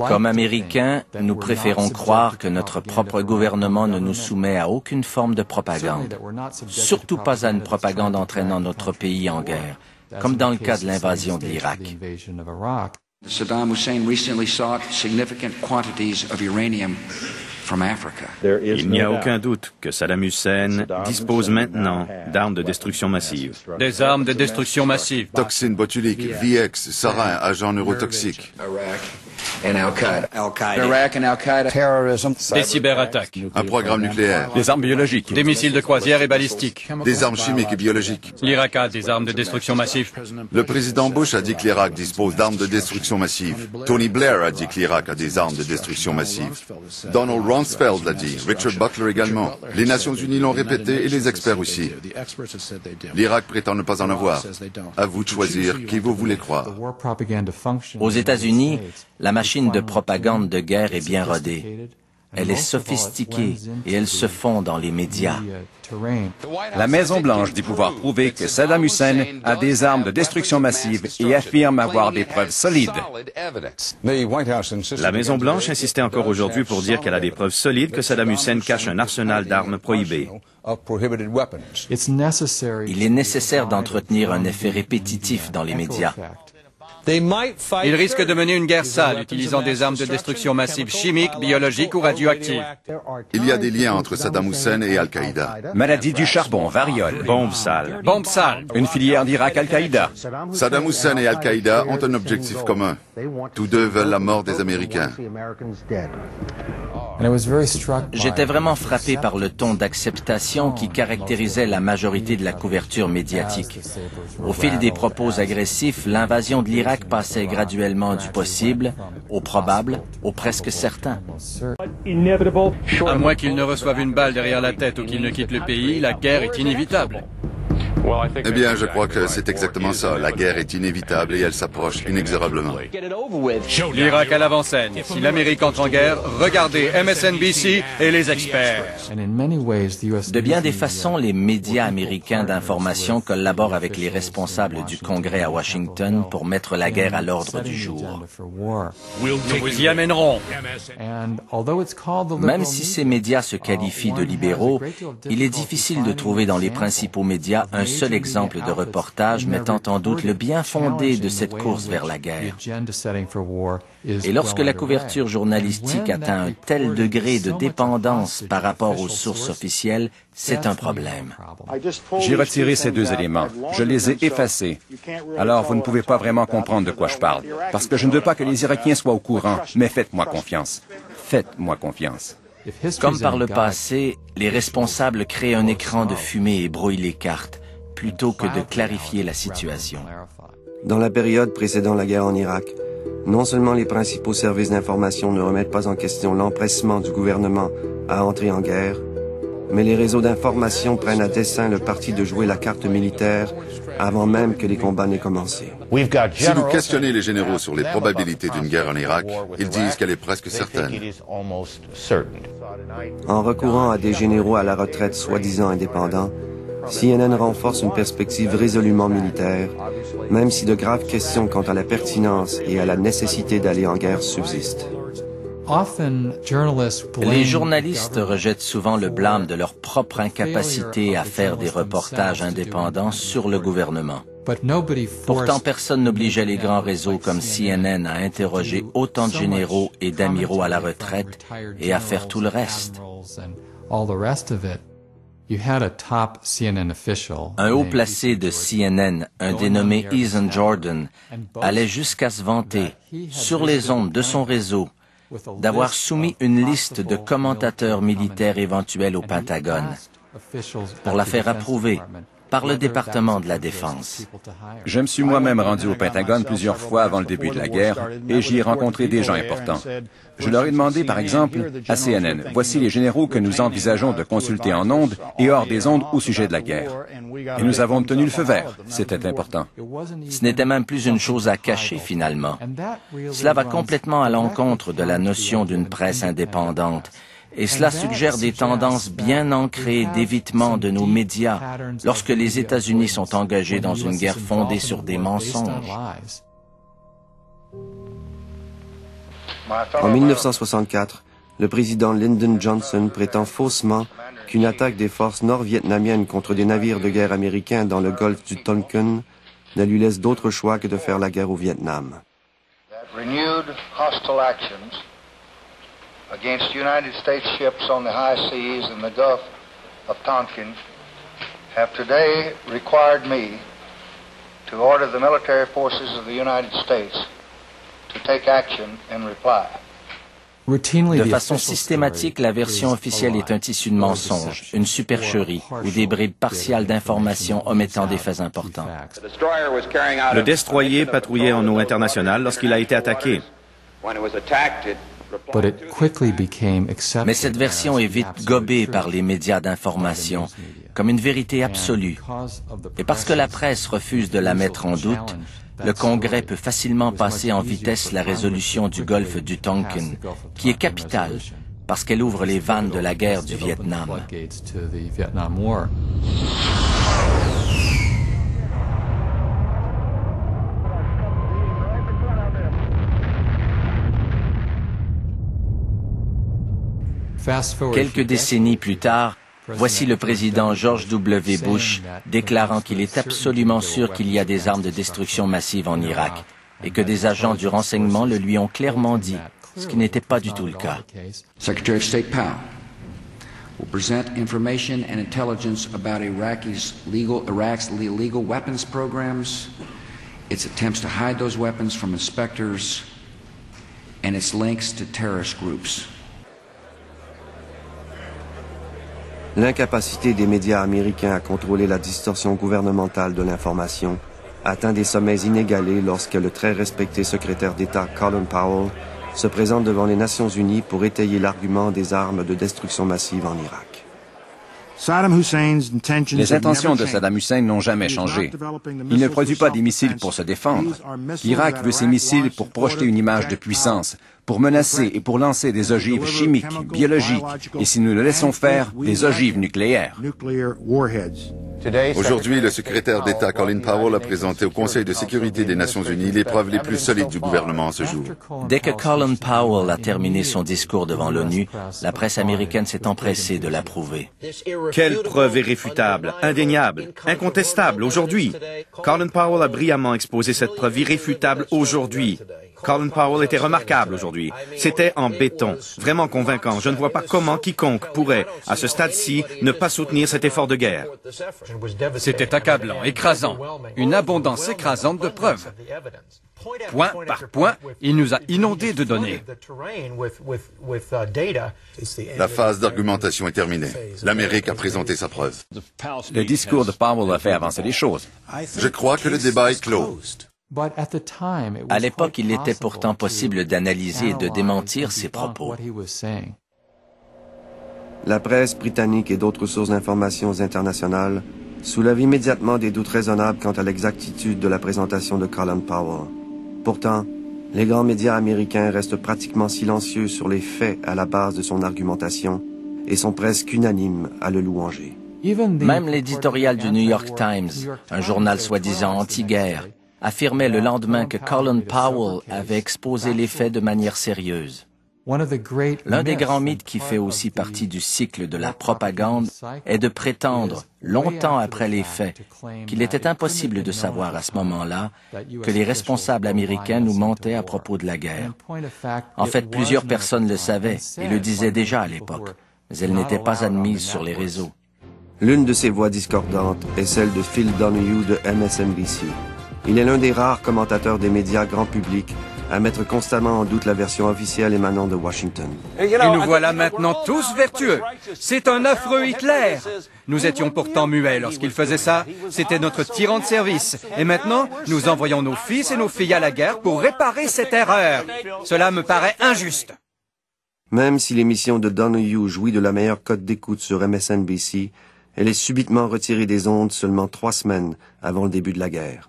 Comme Américains, nous préférons croire que notre propre gouvernement ne nous soumet à aucune forme de propagande, surtout pas à une propagande entraînant notre pays en guerre, comme dans le cas de l'invasion de l'Irak. Saddam Hussein recently sought significant quantities of uranium from Africa. Il n'y a aucun doute que Saddam Hussein dispose maintenant d'armes de destruction massive. Des armes de destruction massive. Toxines botuliques, VX, sarin, agents neurotoxiques. Iraq and Al-Qaeda. Terrorism. Des cyberattaques. Un programme nucléaire. Des armes biologiques. Des missiles de croisière et balistiques. Des armes chimiques et biologiques. L'Irak a des armes de destruction massive. Le président Bush a dit que l'Irak dispose d'armes de destruction massive. Tony Blair a dit que l'Irak a des armes de destruction massive. Donald Rumsfeld l'a dit. Richard Butler également. Les Nations Unies l'ont répété et les experts aussi. L'Irak prétend ne pas en avoir. À vous de choisir qui vous voulez croire. Aux États-Unis, la machine de propagande de guerre est bien rodée. Elle est sophistiquée et elle se fond dans les médias. La Maison-Blanche dit pouvoir prouver que Saddam Hussein a des armes de destruction massive et affirme avoir des preuves solides. La Maison-Blanche insistait encore aujourd'hui pour dire qu'elle a des preuves solides que Saddam Hussein cache un arsenal d'armes prohibées. Il est nécessaire d'entretenir un effet répétitif dans les médias. Ils risquent de mener une guerre sale, utilisant des armes de destruction massive chimiques, biologiques ou radioactives. Il y a des liens entre Saddam Hussein et Al-Qaïda. Maladie du charbon, variole. Bombes sales. Bombes sales. Une filière d'Irak Al-Qaïda. Saddam Hussein et Al-Qaïda ont un objectif commun. Tous deux veulent la mort des Américains. J'étais vraiment frappé par le ton d'acceptation qui caractérisait la majorité de la couverture médiatique. Au fil des propos agressifs, l'invasion de l'Irak passait graduellement du possible au probable, au presque certain. À moins qu'ils ne reçoivent une balle derrière la tête ou qu'ils ne quittent le pays, la guerre est inévitable. Eh bien, je crois que c'est exactement ça. La guerre est inévitable et elle s'approche inexorablement. L'Irak à l'avant-scène. Si l'Amérique entre en guerre, regardez MSNBC et les experts. De bien des façons, les médias américains d'information collaborent avec les responsables du Congrès à Washington pour mettre la guerre à l'ordre du jour. Nous vous y amènerons. Même si ces médias se qualifient de libéraux, il est difficile de trouver dans les principaux médias un seul exemple de reportage mettant en doute le bien fondé de cette course vers la guerre. Et lorsque la couverture journalistique atteint un tel degré de dépendance par rapport aux sources officielles, c'est un problème. J'ai retiré ces deux éléments. Je les ai effacés. Alors, vous ne pouvez pas vraiment comprendre de quoi je parle. Parce que je ne veux pas que les Irakiens soient au courant. Mais faites-moi confiance. Faites-moi confiance. Comme par le passé, les responsables créent un écran de fumée et brouillent les cartes, plutôt que de clarifier la situation. Dans la période précédant la guerre en Irak, non seulement les principaux services d'information ne remettent pas en question l'empressement du gouvernement à entrer en guerre, mais les réseaux d'information prennent à dessein le parti de jouer la carte militaire avant même que les combats n'aient commencé. Si vous questionnez les généraux sur les probabilités d'une guerre en Irak, ils disent qu'elle est presque certaine. En recourant à des généraux à la retraite soi-disant indépendants, CNN renforce une perspective résolument militaire, même si de graves questions quant à la pertinence et à la nécessité d'aller en guerre subsistent. Les journalistes rejettent souvent le blâme de leur propre incapacité à faire des reportages indépendants sur le gouvernement. Pourtant, personne n'obligeait les grands réseaux comme CNN à interroger autant de généraux et d'amiraux à la retraite et à faire tout le reste. Un haut placé de CNN, un dénommé Ethan Jordan, allait jusqu'à se vanter, sur les ondes de son réseau, d'avoir soumis une liste de commentateurs militaires éventuels au Pentagone pour la faire approuver par le département de la Défense. Je me suis moi-même rendu au Pentagone plusieurs fois avant le début de la guerre et j'y ai rencontré des gens importants. Je leur ai demandé, par exemple, à CNN, voici les généraux que nous envisageons de consulter en ondes et hors des ondes au sujet de la guerre. Et nous avons obtenu le feu vert. C'était important. Ce n'était même plus une chose à cacher, finalement. Cela va complètement à l'encontre de la notion d'une presse indépendante. Et cela suggère des tendances bien ancrées d'évitement de nos médias lorsque les États-Unis sont engagés dans une guerre fondée sur des mensonges. En 1964, le président Lyndon Johnson prétend faussement qu'une attaque des forces nord-vietnamiennes contre des navires de guerre américains dans le golfe du Tonkin ne lui laisse d'autre choix que de faire la guerre au Vietnam. Renewed hostile actions against United States ships on the high seas in the Gulf of Tonkin have today required me to order the military forces of the United States to take action in reply. De façon systématique, la version officielle est un tissu de mensonges, une supercherie ou des bribes partiales d'informations omettant des faits importants. Le destroyer patrouillait en eau internationale lorsqu'il a été attaqué. Mais cette version est vite gobée par les médias d'information comme une vérité absolue. Et parce que la presse refuse de la mettre en doute, le Congrès peut facilement passer en vitesse la résolution du golfe du Tonkin, qui est capitale parce qu'elle ouvre les vannes de la guerre du Vietnam. Quelques décennies plus tard, voici le président George W. Bush déclarant qu'il est absolument sûr qu'il y a des armes de destruction massive en Irak et que des agents du renseignement le lui ont clairement dit, ce qui n'était pas du tout le cas. Secretary of State Powell will present information and intelligence about Iraq's illegal weapons programs, its attempts to hide those weapons from inspectors, and its links to terrorist groups. L'incapacité des médias américains à contrôler la distorsion gouvernementale de l'information atteint des sommets inégalés lorsque le très respecté secrétaire d'État Colin Powell se présente devant les Nations Unies pour étayer l'argument des armes de destruction massive en Irak. Les intentions de Saddam Hussein n'ont jamais changé. Il ne produit pas des missiles pour se défendre. L'Irak veut ces missiles pour projeter une image de puissance, pour menacer et pour lancer des ogives chimiques, biologiques, et si nous le laissons faire, des ogives nucléaires. Aujourd'hui, le secrétaire d'État Colin Powell a présenté au Conseil de sécurité des Nations Unies les preuves les plus solides du gouvernement à ce jour. Dès que Colin Powell a terminé son discours devant l'ONU, la presse américaine s'est empressée de l'approuver. Quelle preuve irréfutable, indéniable, incontestable aujourd'hui. Colin Powell a brillamment exposé cette preuve irréfutable aujourd'hui. Colin Powell était remarquable aujourd'hui. C'était en béton, vraiment convaincant. Je ne vois pas comment quiconque pourrait, à ce stade-ci, ne pas soutenir cet effort de guerre. C'était accablant, écrasant, une abondance écrasante de preuves. Point par point, il nous a inondés de données. La phase d'argumentation est terminée. L'Amérique a présenté sa preuve. Le discours de Powell a fait avancer les choses. Je crois que le débat est clos. À l'époque, il était pourtant possible d'analyser et de démentir ses propos. La presse britannique et d'autres sources d'informations internationales soulèvent immédiatement des doutes raisonnables quant à l'exactitude de la présentation de Colin Powell. Pourtant, les grands médias américains restent pratiquement silencieux sur les faits à la base de son argumentation et sont presque unanimes à le louanger. Même l'éditorial du New York Times, un journal soi-disant anti-guerre, affirmait le lendemain que Colin Powell avait exposé les faits de manière sérieuse. L'un des grands mythes qui fait aussi partie du cycle de la propagande est de prétendre, longtemps après les faits, qu'il était impossible de savoir à ce moment-là que les responsables américains nous mentaient à propos de la guerre. En fait, plusieurs personnes le savaient et le disaient déjà à l'époque, mais elles n'étaient pas admises sur les réseaux. L'une de ces voix discordantes est celle de Phil Donahue de MSNBC. Il est l'un des rares commentateurs des médias grand public à mettre constamment en doute la version officielle émanant de Washington. Et nous voilà maintenant tous vertueux. C'est un affreux Hitler. Nous étions pourtant muets lorsqu'il faisait ça. C'était notre tyran de service. Et maintenant, nous envoyons nos fils et nos filles à la guerre pour réparer cette erreur. Cela me paraît injuste. Même si l'émission de Donahue jouit de la meilleure cote d'écoute sur MSNBC, elle est subitement retirée des ondes seulement 3 semaines avant le début de la guerre.